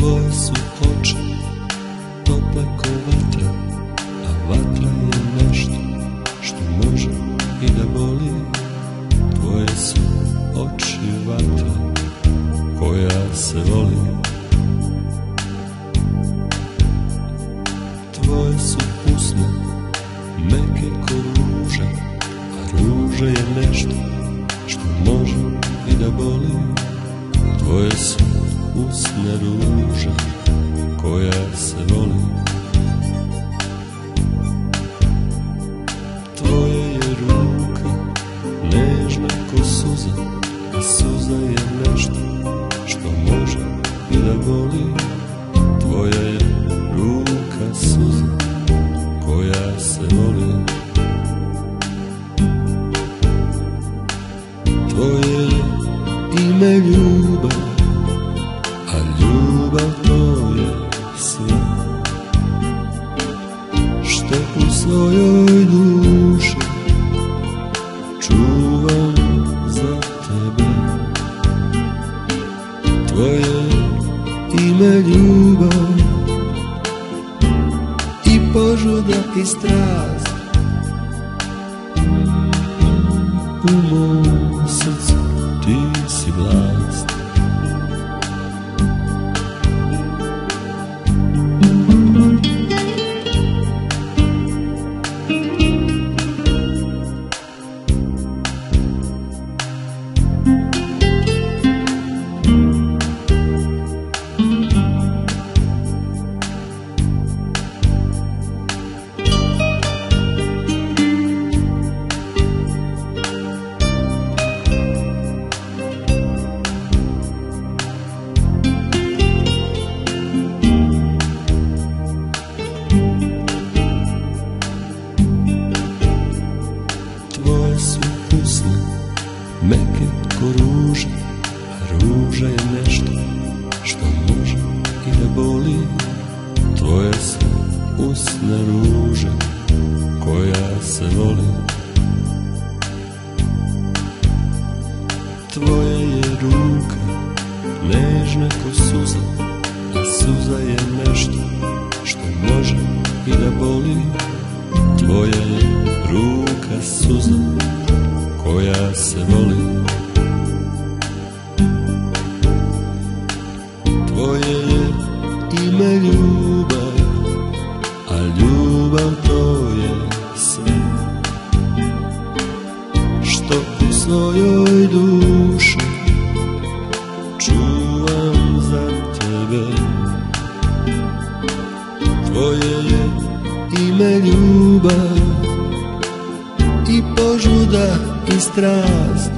Tvoje su oči tople ko vatra, a vatra je nešto što može i da boli. Tvoje su oči vatra koja se voli. Tvoje su usne meke ko ruža, a ruža je nešto što može i da boli. Tvoje su usne ruža koja se voli. Tvoje je ruka nežna ko suza, a suza je nešto što može i da boli. Tvoja je ruka suza koja se voli. Tvoje je ime ljubav, a ljubav to je sve što u svojoj duši čuvam za tebe. Tvoje je ime ljubav i požuda i strast. U mom srcu ti si vlast. Tvoje su usne meke ko ruža, a ruža je nešto što može i da boli. Tvoje su usne ruža koja se voli. Tvoja je ruka nežna ko suza, a suza je nešto što može i da boli. Tvoja je ruka suza koja se voli. Tvoje je ime ljubav, a ljubav to je sve što u svojoj duši čuvam za tebe. Tvoje je ime ljubav i požuda i strast.